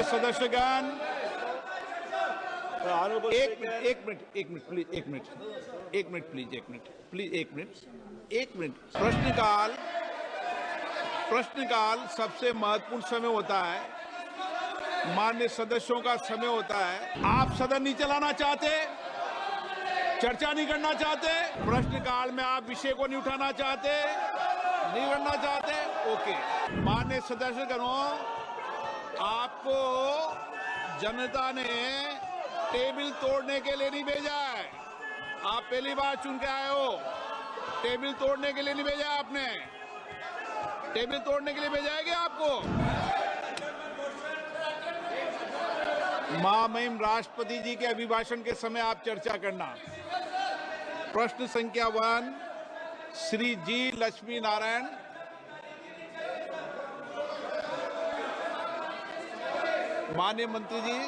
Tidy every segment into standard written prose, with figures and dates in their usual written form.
माननीय सदस्यगण, एक minute please. प्रश्नकाल सबसे महत्वपूर्ण समय होता है, माननीय सदस्यों का समय होता है। आप सदन नहीं चलाना चाहते, चर्चा नहीं करना चाहते, प्रश्नकाल में आप विषय को नहीं उठाना चाहते, नहीं करना चाहते, ओके। माननीय सदस्यगणों, आपको जनता ने टेबल तोड़ने के लिए नहीं भेजा है। आप पहली बार चुन के आए हो, टेबल तोड़ने के लिए नहीं भेजा आपने। टेबल तोड़ने के लिए भेजा है क्या आपको? महामहिम राष्ट्रपति जी के अभिभाषण के समय आप चर्चा करना। प्रश्न संख्या 1, श्री जी लक्ष्मी नारायण। माननीय मंत्री जी,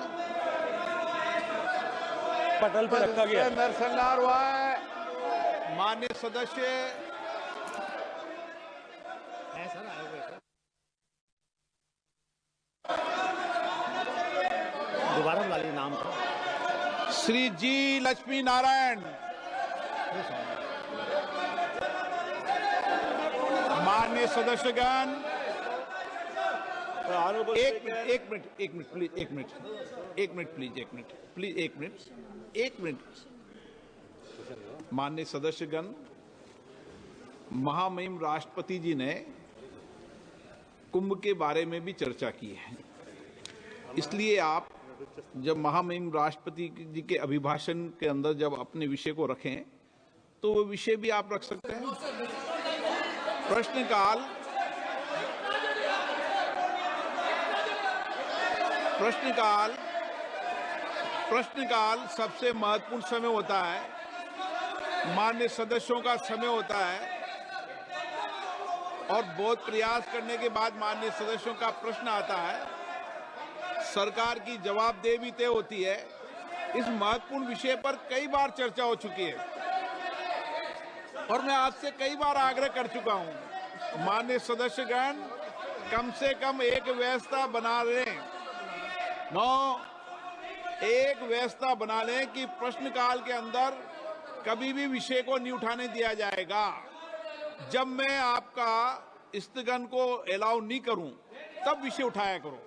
पटल पर रखा गया नरसंहार हुआ है। माननीय सदस्य दोबारा बुला लीजिए नाम का। श्री जी लक्ष्मी नारायण। माननीय सदस्यगण, एक मिनट। माननीय सदस्यगण, महामहिम राष्ट्रपति जी ने कुंभ के बारे में भी चर्चा की है, इसलिए आप जब महामहिम राष्ट्रपति जी के अभिभाषण के अंदर जब अपने विषय को रखें तो वो विषय भी आप रख सकते हैं। प्रश्नकाल सबसे महत्वपूर्ण समय होता है, माननीय सदस्यों का समय होता है, और बहुत प्रयास करने के बाद माननीय सदस्यों का प्रश्न आता है, सरकार की जवाबदेही भी तय होती है। इस महत्वपूर्ण विषय पर कई बार चर्चा हो चुकी है और मैं आपसे कई बार आग्रह कर चुका हूं, माननीय सदस्यगण, कम से कम एक व्यवस्था बना लें। एक व्यवस्था बना लें कि प्रश्नकाल के अंदर कभी भी विषय को नहीं उठाने दिया जाएगा। जब मैं आपका स्थगन को अलाउ नहीं करूं तब विषय उठाया करो।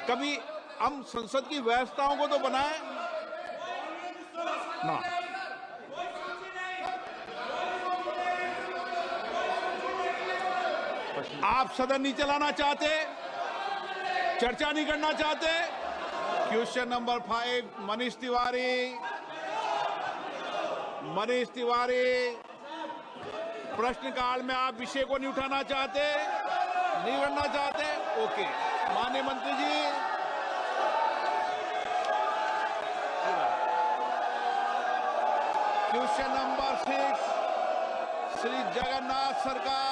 कभी हम संसद की व्यवस्थाओं को तो बनाएं ना। आप सदन नहीं चलाना चाहते, चर्चा नहीं करना चाहते। Question number 5, Manish Tiwari. प्रश्नकाल में आप विषय को नहीं उठाना चाहते, नहीं करना चाहते, ओके। माननीय मंत्री जी, क्वेश्चन नंबर 6, श्री जगन्नाथ सरकार।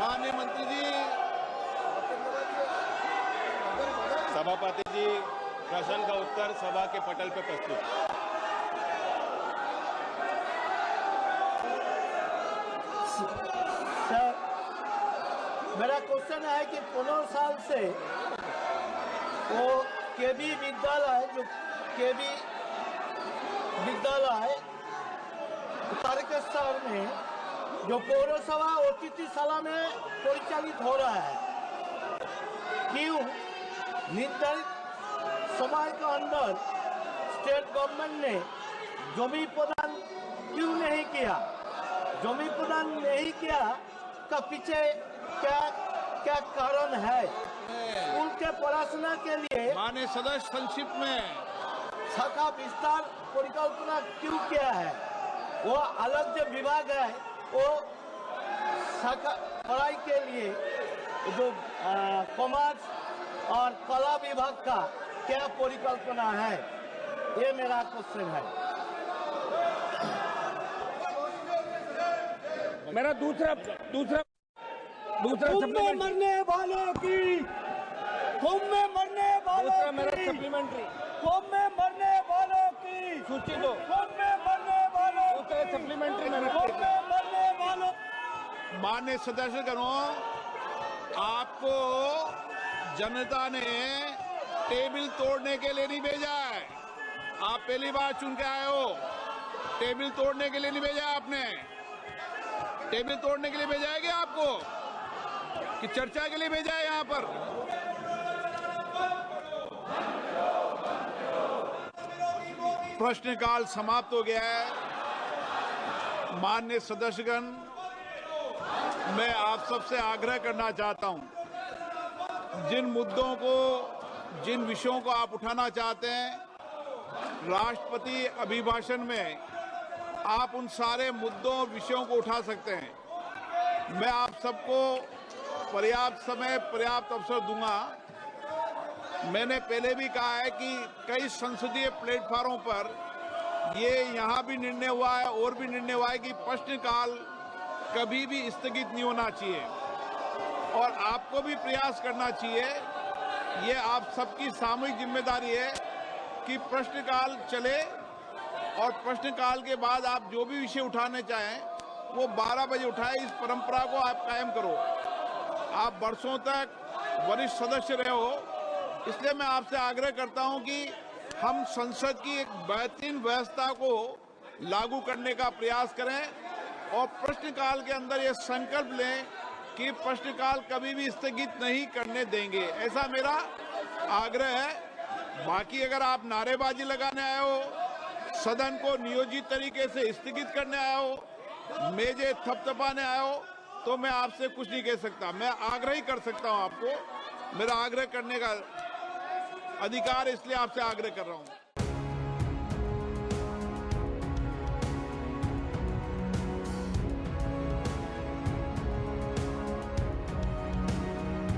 माननीय मंत्री जी। सभापति जी, प्रश्न का उत्तर सभा के पटल पर प्रस्तुत। सर, मेरा क्वेश्चन है कि 15 साल से वो केबी विद्यालय तारकेश्वर में जो पौरसभा अतिथिशाला में परिचालित हो रहा है, क्यों निर्धारित समय के अंदर स्टेट गवर्नमेंट ने जमीन प्रदान क्यों नहीं किया? जमीन प्रदान नहीं किया का पीछे क्या कारण है? स्कूल के पढ़ाशुना के लिए माननीय सदस्य संक्षिप्त में शाखा विस्तार परिकल्पना क्यों किया है? वो अलग जो विभाग है, वो शाखा पढ़ाई के लिए जो कॉमर्स और कला विभाग का क्या परिकल्पना है? ये मेरा क्वेश्चन है। मेरा दूसरा कुंभ में मरने वालों की सप्लीमेंट्री कुंभ में मरने वालों की सूची दो। कुंभ में मरने वालों दूसरा सप्लीमेंट्री कुंभ में मरने माननीय सदस्यगणों, आपको जनता ने टेबल तोड़ने के लिए नहीं भेजा है। आप पहली बार चुन के आए हो। टेबल तोड़ने के लिए नहीं भेजा है आपने। टेबल तोड़ने के लिए भेजा है क्या आपको, कि चर्चा के लिए भेजा है यहाँ पर? प्रश्नकाल समाप्त हो गया है। माननीय सदस्यगण, मैं आप सबसे आग्रह करना चाहता हूं, जिन मुद्दों को, जिन विषयों को आप उठाना चाहते हैं, राष्ट्रपति अभिभाषण में आप उन सारे मुद्दों, विषयों को उठा सकते हैं। मैं आप सबको पर्याप्त समय, पर्याप्त अवसर दूंगा। मैंने पहले भी कहा है कि कई संसदीय प्लेटफॉर्मों पर ये यहाँ भी निर्णय हुआ है और भी निर्णय हुआ है कि प्रश्नकाल कभी भी स्थगित नहीं होना चाहिए और आपको भी प्रयास करना चाहिए। ये आप सबकी सामूहिक जिम्मेदारी है कि प्रश्नकाल चले और प्रश्नकाल के बाद आप जो भी विषय उठाने चाहें वो 12 बजे उठाएं। इस परंपरा को आप कायम करो। आप वर्षों तक वरिष्ठ सदस्य रहे हो, इसलिए मैं आपसे आग्रह करता हूं कि हम संसद की एक बेहतरीन व्यवस्था को लागू करने का प्रयास करें और प्रश्नकाल के अंदर ये संकल्प लें कि प्रश्नकाल कभी भी स्थगित नहीं करने देंगे। ऐसा मेरा आग्रह है। बाकी अगर आप नारेबाजी लगाने आए हो, सदन को नियोजित तरीके से स्थगित करने आए हो, मेजे थपथपाने आए हो, तो मैं आपसे कुछ नहीं कह सकता। मैं आग्रह ही कर सकता हूं आपको। मेरा आग्रह करने का अधिकार, इसलिए आपसे आग्रह कर रहा हूं।